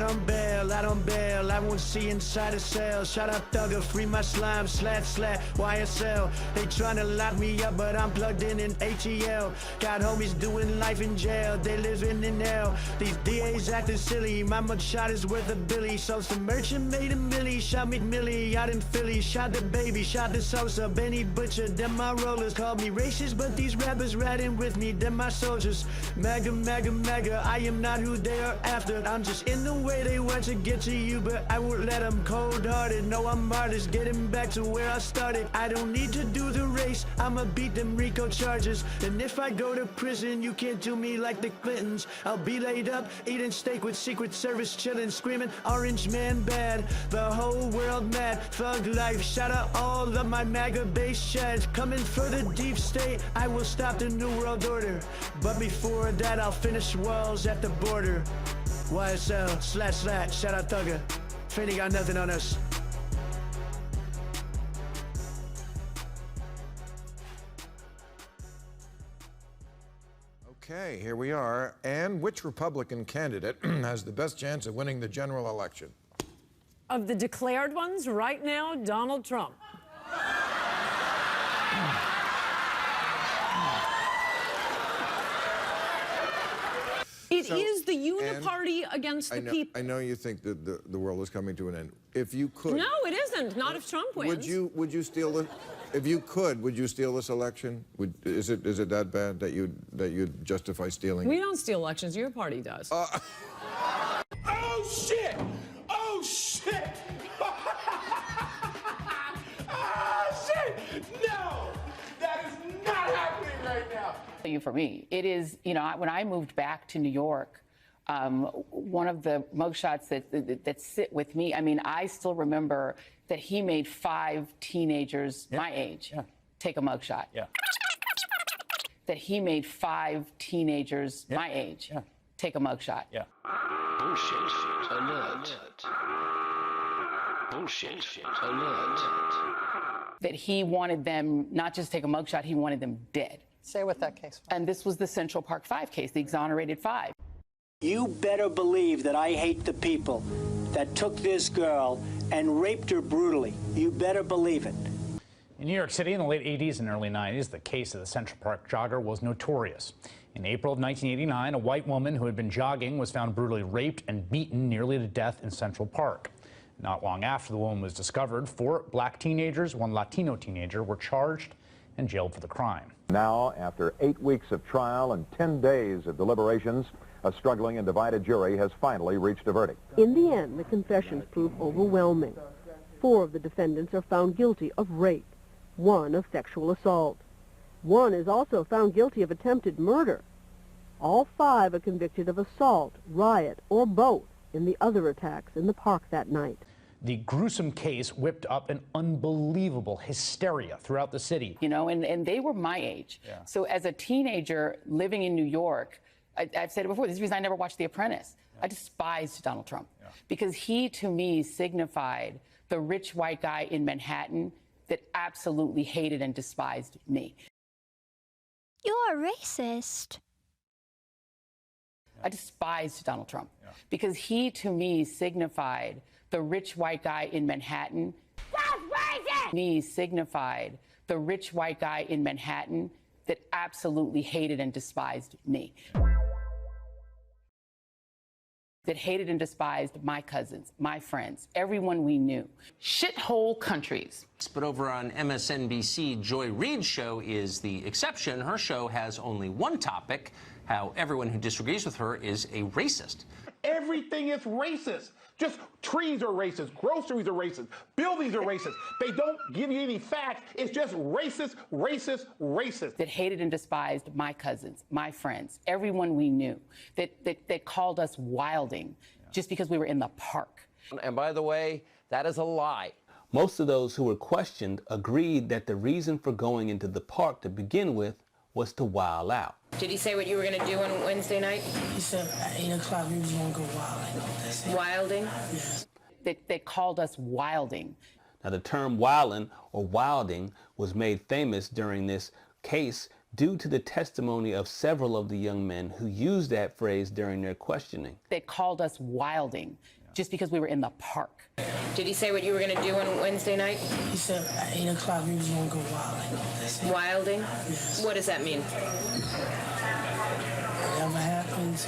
Out on bail, I won't see inside a cell. Shout out Thugger, free my slime, slat, YSL. They tryna lock me up, but I'm plugged in ATL. Got homies doing life in jail, they living in hell. These DAs acting silly, my mugshot is worth a billy. So some merchant made a milli, shot McMillie out in Philly. Shot the baby, shot the Sosa, Benny Butcher, them my rollers. Called me racist, but these rappers riding with me, them my soldiers. Mega, mega, mega, I am not who they are after. I'm just in the way they want to get to you, but I won't let them. Cold-hearted, no, I'm artist, getting back to where I started. I don't need to do the race, I'ma beat them Rico charges. And if I go to prison, you can't do me like the Clintons. I'll be laid up, eating steak with Secret Service, chilling, screaming, Orange Man bad, the whole world mad. Thug life, shout out all of my MAGA base chads. Coming for the deep state, I will stop the New World Order. But before that, I'll finish walls at the border. YSL, / shout out Thugger. Finny got nothing on us. Okay, here we are. And which Republican candidate has the best chance of winning the general election? Of the declared ones, right now, Donald Trump. It is the uniparty against the people. I know you think that the world is coming to an end. If you could... No, it isn't. Not if Trump wins. Would you steal the... If you could, would you steal this election? Is it that bad that you'd justify stealing? We don't steal elections. Your party does. Oh, shit! Oh, shit! Oh, shit! No! That is not happening right now! For me, it is, you know, when I moved back to New York, one of the mugshots that sit with me, I mean, I still remember that he made 5 teenagers my age take a mugshot. Yeah. That he made 5 teenagers my age take a mugshot. Yeah. Bullshit alert. Bullshit alert. That he wanted them not just take a mugshot, he wanted them dead. Say what that case was. And this was the Central Park 5 case, the exonerated 5. You better believe that I hate the people that took this girl and raped her brutally. You better believe it. In New York City in the late 80s and early 90s, the case of the Central Park jogger was notorious. In April of 1989, a white woman who had been jogging was found brutally raped and beaten nearly to death in Central Park. Not long after the woman was discovered, 4 black teenagers, 1 Latino teenager were charged and jailed for the crime. Now, after 8 weeks of trial and 10 days of deliberations, a struggling and divided jury has finally reached a verdict. In the end, the confessions prove overwhelming. 4 of the defendants are found guilty of rape, 1 of sexual assault. 1 is also found guilty of attempted murder. All 5 are convicted of assault, riot, or both in the other attacks in the park that night. The gruesome case whipped up an unbelievable hysteria throughout the city. You know, and they were my age. Yeah. So as a teenager living in New York, I've said it before, this is the reason I never watched The Apprentice. I despised Donald Trump because he, to me, signified the rich white guy in Manhattan that absolutely hated and despised me. You're a racist. I despised Donald Trump because he, to me, signified the rich white guy in Manhattan. That's racist! Me signified the rich white guy in Manhattan that absolutely hated and despised me. That hated and despised my cousins, my friends, everyone we knew. Shithole countries. But over on MSNBC, Joy Reid's show is the exception. Her show has only one topic, how everyone who disagrees with her is a racist. Everything is racist. Just trees are racist, groceries are racist, buildings are racist. They don't give you any facts. It's just racist, racist, racist. That hated and despised my cousins, my friends, everyone we knew. That called us wilding just because we were in the park. And by the way, that is a lie. Most of those who were questioned agreed that the reason for going into the park to begin with was to wild out. Did he say what you were going to do on Wednesday night? He said at 8 o'clock we was going to go wilding. Wilding? Yes. They called us wilding. Now the term wilding or wilding was made famous during this case due to the testimony of several of the young men who used that phrase during their questioning. They called us wilding just because we were in the park. Did he say what you were going to do on Wednesday night? He said at 8 o'clock we was going to go wilding. That's it. Wilding? Yes. What does that mean? Whatever happens,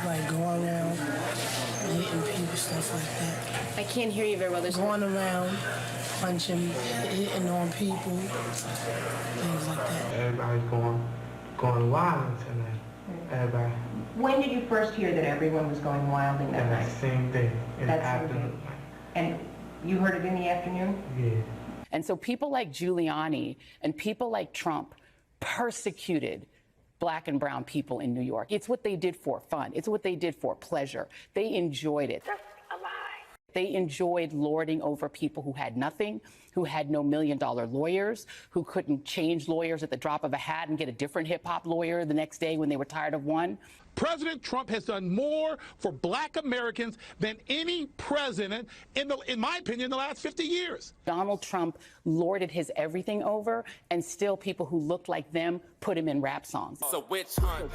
like going around, hitting people, stuff like that. I can't hear you very well. There's going around, punching, hitting on people, things like that. Everybody's going wild tonight. Everybody. When did you first hear that everyone was going wilding that night? Same day in the afternoon. And you heard it in the afternoon? Yeah. And so people like Giuliani and people like Trump persecuted Black and brown people in New York. It's what they did for fun. It's what they did for pleasure. They enjoyed it. That's a lie. They enjoyed lording over people who had nothing, who had no million-dollar lawyers, who couldn't change lawyers at the drop of a hat and get a different hip-hop lawyer the next day when they were tired of one. President Trump has done more for Black Americans than any president, in my opinion, in the last 50 years. Donald Trump lorded his everything over, and still people who looked like them put him in rap songs. It's a witch hunt.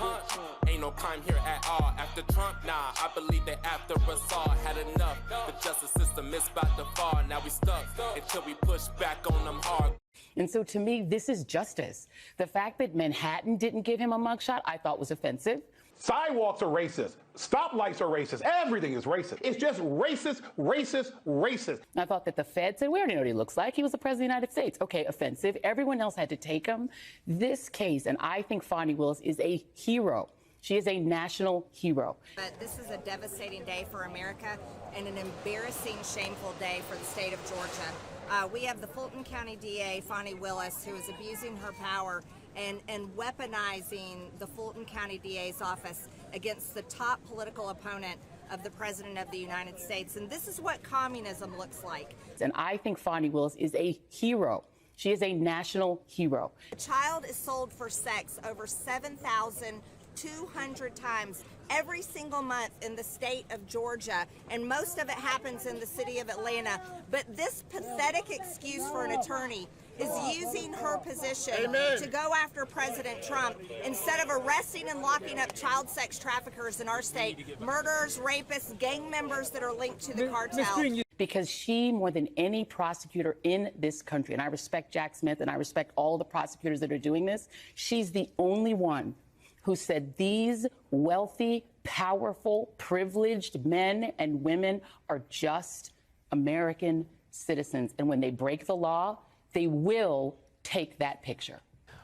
Ain't no crime here at all. After Trump, nah, I believe that after us all had enough. The justice system is about to fall. Now we stuck until we push back on them hard. And so to me, this is justice. The fact that Manhattan didn't give him a mugshot, I thought was offensive. Sidewalks are racist. Stoplights are racist. Everything is racist. It's just racist, racist, racist. I thought that the Fed said, we already know what he looks like. He was the president of the United States. Okay, offensive. Everyone else had to take him. This case, and I think Fani Willis is a hero. She is a national hero. But this is a devastating day for America and an embarrassing, shameful day for the state of Georgia. We have the Fulton County DA, Fani Willis, who is abusing her power and weaponizing the Fulton County DA's office against the top political opponent of the President of the United States. And this is what communism looks like. And I think Fani Willis is a hero. She is a national hero. A child is sold for sex over 7,200 times every single month in the state of Georgia, and most of it happens in the city of Atlanta. But this pathetic excuse for an attorney is using her position to go after President Trump instead of arresting and locking up child sex traffickers in our state, murderers, rapists, gang members that are linked to the cartel. Because she, more than any prosecutor in this country, and I respect Jack Smith and I respect all the prosecutors that are doing this, she's the only one who said these wealthy, powerful, privileged men and women are just American citizens. And when they break the law, they will take that picture.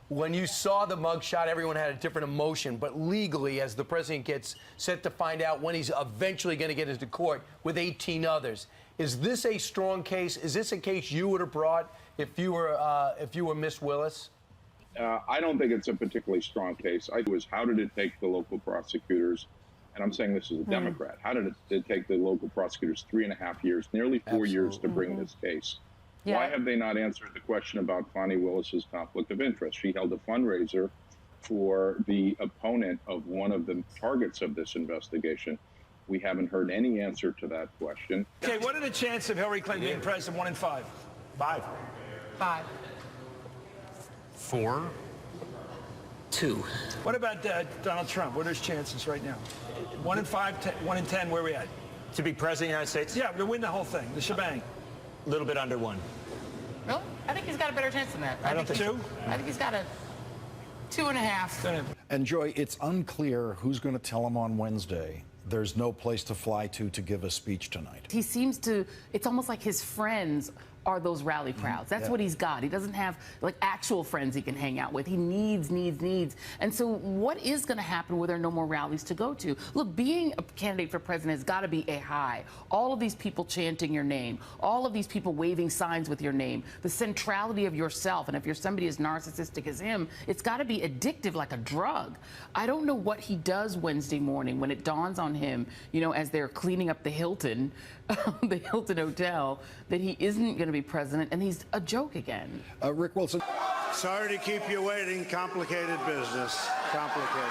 When you saw the mugshot, everyone had a different emotion. But legally, as the president gets set to find out when he's eventually going to get into court with 18 others, is this a strong case? Is this a case you would have brought if you were Miss Willis? I don't think it's a particularly strong case. How did it take the local prosecutors, and I'm saying this as a Democrat, how did it take the local prosecutors 3.5 years, nearly 4 years to bring this case? Yeah. Why have they not answered the question about Fani Willis's conflict of interest? She held a fundraiser for the opponent of one of the targets of this investigation. We haven't heard any answer to that question. Okay, what are the chances of Hillary Clinton being president? 1 in 5? 5. 5. 4. 2. What about Donald Trump? What are his chances right now? 1 in 5, 1 in 10, where are we at? To be president of the United States? Yeah, to win the whole thing, the shebang. A little bit under 1. Really? I think he's got a better chance than that. I don't think 2? I think he's got a 2.5. And Joy, it's unclear who's going to tell him on Wednesday there's no place to fly to give a speech tonight. He seems to, it's almost like his friends are those rally crowds. That's what he's got. He doesn't have like actual friends he can hang out with. He needs. And so what is going to happen where there are no more rallies to go to? Look, being a candidate for president has got to be a high. All of these people chanting your name, all of these people waving signs with your name, the centrality of yourself. And if you're somebody as narcissistic as him, it's got to be addictive like a drug. I don't know what he does Wednesday morning when it dawns on him, you know, as they're cleaning up the Hilton, the Hilton Hotel, that he isn't going to be president and he's a joke again. Rick Wilson. Sorry to keep you waiting. Complicated business. Complicated.